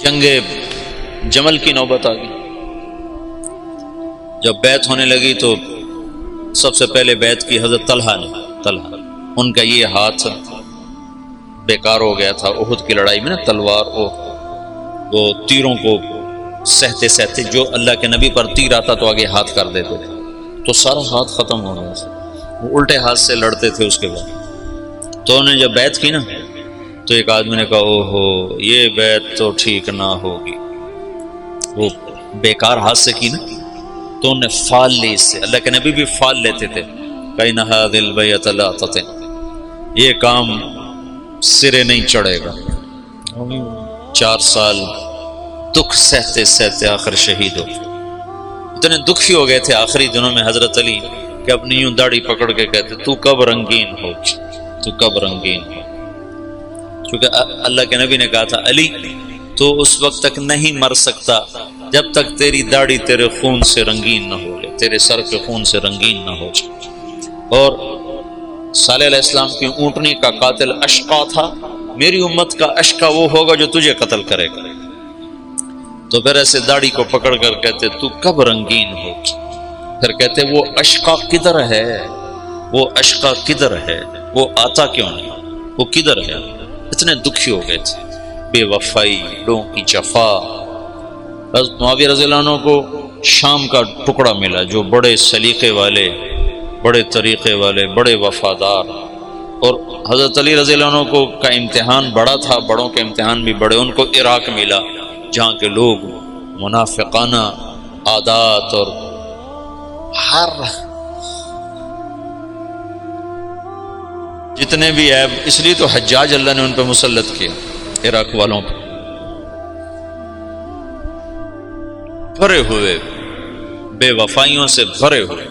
جنگ جمل کی نوبت آ گئی. جب بیعت ہونے لگی تو سب سے پہلے بیعت کی حضرت طلحہ نے. ان کا یہ ہاتھ بیکار ہو گیا تھا احد کی لڑائی میں نا، تلوار وہ تیروں کو سہتے سہتے جو اللہ کے نبی پر تیر آتا تو آگے ہاتھ کر دیتے تھے، تو سارا ہاتھ ختم ہو گیا تھا. وہ الٹے ہاتھ سے لڑتے تھے. اس کے بعد تو انہوں نے جب بیعت کی نا تو ایک آدمی نے کہا او ہو یہ بیعت تو ٹھیک نہ ہوگی. وہ بیکار ہاتھ سے کی نا تو انہوں نے فال لی اس سے. اللہ کے نبی بھی فال لیتے تھے. کَإِنَّ هَذِهِ الْبَيْعَةَ لَا تَتِمُّ، یہ کام سرے نہیں چڑھے گا. 4 سال دکھ سہتے سہتے آخر شہید ہو. اتنے دکھی ہو گئے تھے آخری دنوں میں حضرت علی کہ اپنی یوں داڑھی پکڑ کے کہتے تو کب رنگین ہو، تو کب رنگین ہو. کیونکہ اللہ کے نبی نے کہا تھا علی تو اس وقت تک نہیں مر سکتا جب تک تیری داڑھی تیرے خون سے رنگین نہ ہو جائے، تیرے سر کے خون سے رنگین نہ ہو جائے. اور صالح علیہ السلام کی اونٹنی کا قاتل اشقا تھا. میری امت کا اشقا وہ ہوگا جو تجھے قتل کرے گا. تو پھر ایسے داڑھی کو پکڑ کر کہتے تو کب رنگین ہو. پھر کہتے وہ اشقا کدھر ہے، وہ اشقا کدھر ہے، وہ آتا کیوں نہیں، وہ کدھر ہے. اتنے دکھی ہو گئے تھے. بے وفائی، لوگوں کی جفا. حضرت معاویہ رضی اللہ عنہ کو شام کا ٹکڑا ملا جو بڑے سلیقے والے، بڑے طریقے والے، بڑے وفادار. اور حضرت علی رضی اللہ عنہ کو کا امتحان بڑا تھا، بڑوں کے امتحان بھی بڑے. ان کو عراق ملا جہاں کے لوگ منافقانہ عادات اور ہر جتنے بھی عیب، اس لیے تو حجاج اللہ نے ان پہ مسلط کیا. عراق والوں پہ بھرے ہوئے، بے وفائیوں سے بھرے ہوئے.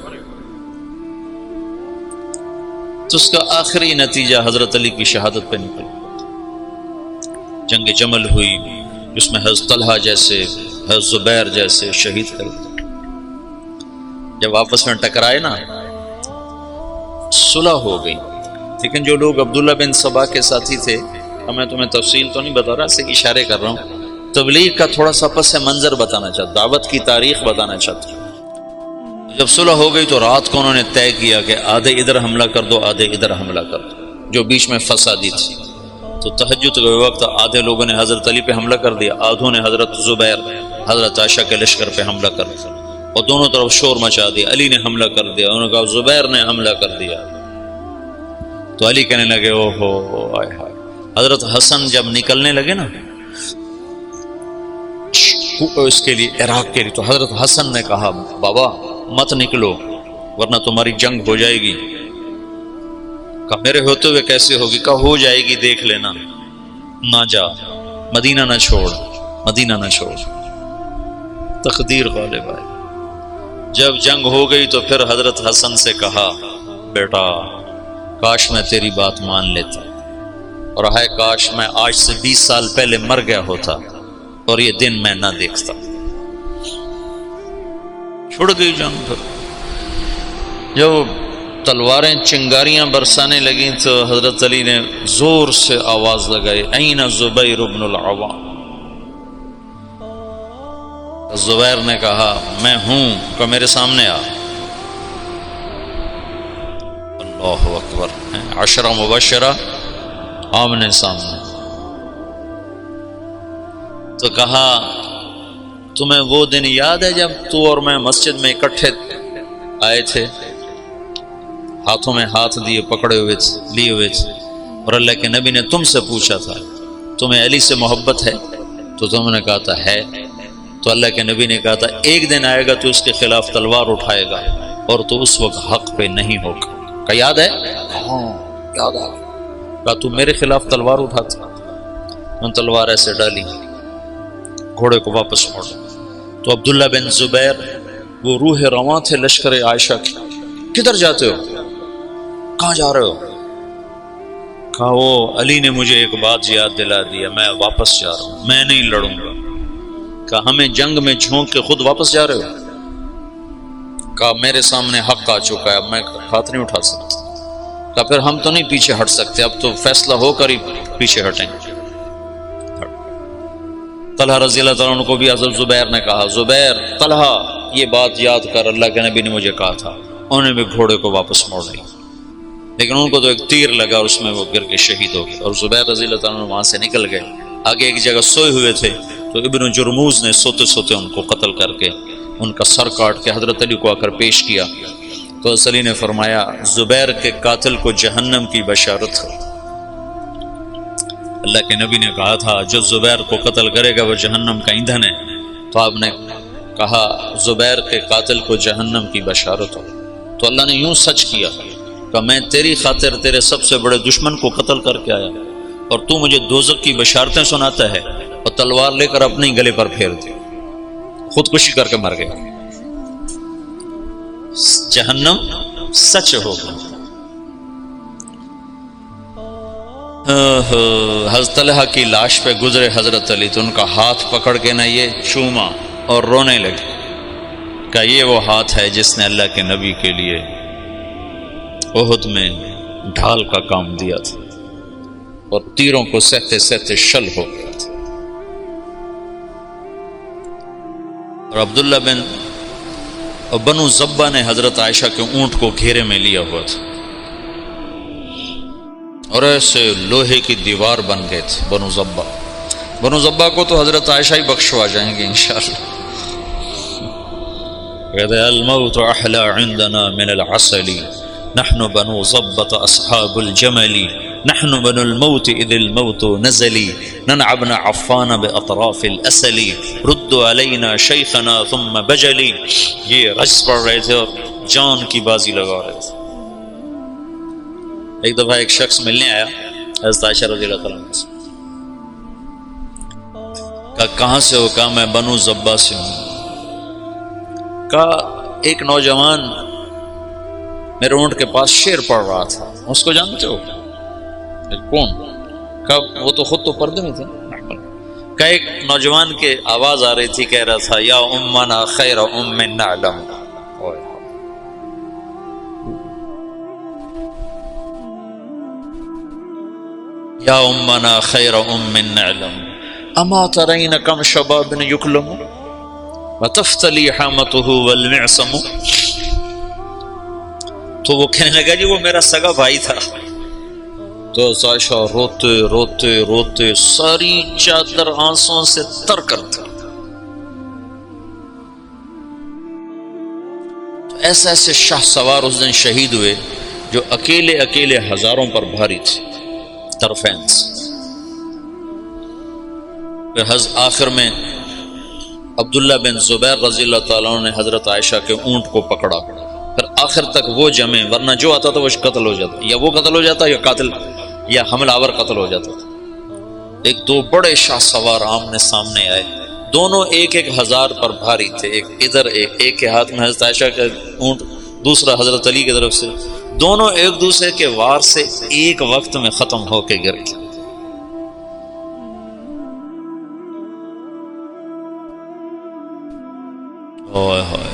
تو اس کا آخری نتیجہ حضرت علی کی شہادت پہ نکل. جنگ جمل ہوئی جس میں حضرت طلحہ جیسے، حضرت زبیر جیسے شہید کر دیے. جب آپس میں ٹکرائے نا صلح ہو گئی. لیکن جو لوگ عبداللہ بن سبا کے ساتھی تھے، میں تمہیں تفصیل تو نہیں بتا رہا، صرف اشارے کر رہا ہوں. تبلیغ کا تھوڑا سا پس منظر بتانا چاہتا، دعوت کی تاریخ بتانا چاہتا. جب صلح ہو گئی تو رات کو انہوں نے طے کیا کہ آدھے ادھر حملہ کر دو، آدھے ادھر حملہ کر دو، جو بیچ میں فسادی تھی. تو تہجد کے وقت آدھے لوگوں نے حضرت علی پہ حملہ کر دیا، آدھوں نے حضرت زبیر، حضرت عائشہ کے لشکر پہ حملہ کر دیا، اور دونوں طرف شور مچا دیا. علی نے حملہ کر دیا، انہوں نے کہا زبیر نے حملہ کر دیا. تو علی کہنے لگے او ہو آئے ہائے. حضرت حسن جب نکلنے لگے نا اس کے لیے، عراق کے لیے، تو حضرت حسن نے کہا بابا مت نکلو ورنہ تمہاری جنگ ہو جائے گی. کہا میرے ہوتے ہوئے کیسے ہوگی؟ کہا ہو جائے گی دیکھ لینا، نہ جا، مدینہ نہ چھوڑ، مدینہ نہ چھوڑ. تقدیر غالب آئی. جب جنگ ہو گئی تو پھر حضرت حسن سے کہا بیٹا کاش میں تیری بات مان لیتا، اور ہے کاش میں آج سے 20 سال پہلے مر گیا ہوتا اور یہ دن میں نہ دیکھتا. چھوڑ گئی جنگ. پھر جب تلواریں چنگاریاں برسانے لگیں تو حضرت علی نے زور سے آواز لگائی این زبیر بن العوام. زبیر نے کہا میں ہوں، کہ میرے سامنے آ. اللہ اکبر، 10 مبشرہ آمنے سامنے. تو کہا تمہیں وہ دن یاد ہے جب تو اور میں مسجد میں اکٹھے آئے تھے، ہاتھوں میں ہاتھ دیے پکڑے ہوئے لیے ہوئے تھے، اور اللہ کے نبی نے تم سے پوچھا تھا تمہیں علی سے محبت ہے؟ تو تم نے کہا تھا ہے. تو اللہ کے نبی نے کہا تھا ایک دن آئے گا تو اس کے خلاف تلوار اٹھائے گا اور تو اس وقت حق پہ نہیں ہوگا. کہا یاد ہے؟ ہاں یاد آ گیا. کہا تو میرے خلاف تلوار اٹھاتا. میں تلوار ایسے ڈالی، گھوڑے کو واپس موڑا. تو عبداللہ بن زبیر وہ روح رواں تھے لشکر عائشہ کی. کدھر جاتے ہو؟ کہاں جا رہے ہو؟ کہا وہ علی نے مجھے ایک بات یاد دلا دیا، میں واپس جا رہا ہوں، میں نہیں لڑوں گا. کہا ہمیں جنگ میں جھونک کے خود واپس جا رہے ہو؟ کہا میرے سامنے حق آ چکا ہے، اب میں ہاتھ نہیں اٹھا سکتا. کہا پھر ہم تو نہیں پیچھے ہٹ سکتے، اب تو فیصلہ ہو کر ہی پیچھے ہٹیں. طلحہ رضی اللہ تعالیٰ عنہ کو بھی حضرت زبیر نے کہا زبیر طلحہ یہ بات یاد کر اللہ کے نبی نے مجھے کہا تھا. انہوں نے بھی گھوڑے کو واپس موڑ لیا لیکن ان کو تو ایک تیر لگا اور اس میں وہ گر کے شہید ہو گئے. اور زبیر رضی اللہ تعالیٰ عنہ وہاں سے نکل گئے. آگے ایک جگہ سوئے ہوئے تھے تو ابن جرموز نے سوتے سوتے ان کو قتل کر کے ان کا سر کاٹ کے حضرت علی کو آ کر پیش کیا. تو علی نے فرمایا زبیر کے قاتل کو جہنم کی بشارت ہو. اللہ کے نبی نے کہا تھا جو زبیر کو قتل کرے گا وہ جہنم کا ایندھن ہے. تو آپ نے کہا زبیر کے قاتل کو جہنم کی بشارت ہو. تو اللہ نے یوں سچ کیا کہ میں تیری خاطر تیرے سب سے بڑے دشمن کو قتل کر کے آیا اور تو مجھے دوزخ کی بشارتیں سناتا ہے اور تلوار لے کر اپنے گلے پر پھیر دی. خودکشی کر کے مر گیا. جہنم سچ ہوگا. حضرت طلحہ کی لاش پہ گزرے حضرت علی تو ان کا ہاتھ پکڑ کے نہ یہ چوما اور رونے لگے کہ یہ وہ ہاتھ ہے جس نے اللہ کے نبی کے لیے احد میں ڈھال کا کام دیا تھا اور تیروں کو سہتے سہتے شل ہو گیا تھا. اور عبداللہ بنو زبا نے حضرت عائشہ کے اونٹ کو گھیرے میں لیا ہوا تھا اور ایسے لوہے کی دیوار بن گئے تھے. بنو زبا کو تو حضرت عائشہ ہی بخشوا جائیں گے انشاءاللہ. کہتے ہیں الموت احلی عندنا من العسل نحن بنو ضبط اصحاب الجمل نحن بنو الموت اذ الموت نزلی ننعبن عفان باطراف الاسل رد علینا شیخنا ثم بجلی. یہ رجز پڑھ رہے تھے اور جان کی بازی لگا رہے تھے. ایک دفعہ ایک شخص ملنے آیا حضرت عائشہ رضی اللہ تعالیٰ عنہ سے. کہا کہاں سے ہو؟ کہا میں بنو زبا سے ہوں. کہا ایک نوجوان میرے اونٹ کے پاس شعر پڑھ رہا تھا اس کو جانتے ہو؟ کون؟ کہا وہ تو خود تو پردے میں تھے. کہا ایک نوجوان کے آواز آ رہی تھی کہہ رہا تھا یا امنا خیر ام نعلم یا امنا خیر ام نعلم اما ترین کم شباب یکلم وتفتلی حامته والمعصم. تو وہ کہنے لگا جی وہ میرا سگا بھائی تھا. تو عائشہ روتے روتے روتے ساری چادر آنسوں سے تر کرتا. تو ایسے ایسے شاہ سوار اس دن شہید ہوئے جو اکیلے اکیلے ہزاروں پر بھاری تھے طرفین سے. پھر آخر میں عبداللہ بن زبیر رضی اللہ تعالیٰ عنہ نے حضرت عائشہ کے اونٹ کو پکڑا. پھر آخر تک وہ جمے ورنہ جو آتا تھا وہ قتل ہو جاتا یا وہ قتل ہو جاتا یا قاتل یا حملہ آور قتل ہو جاتا تھا. ایک دو بڑے شاہ سوار آمنے سامنے آئے دونوں ایک ایک ہزار پر بھاری تھے. ایک ادھر ایک کے ہاتھ میں حضرت عائشہ کا اونٹ دوسرا حضرت علی کی طرف سے. دونوں ایک دوسرے کے وار سے ایک وقت میں ختم ہو کے گر گئے. اوئے ہوئے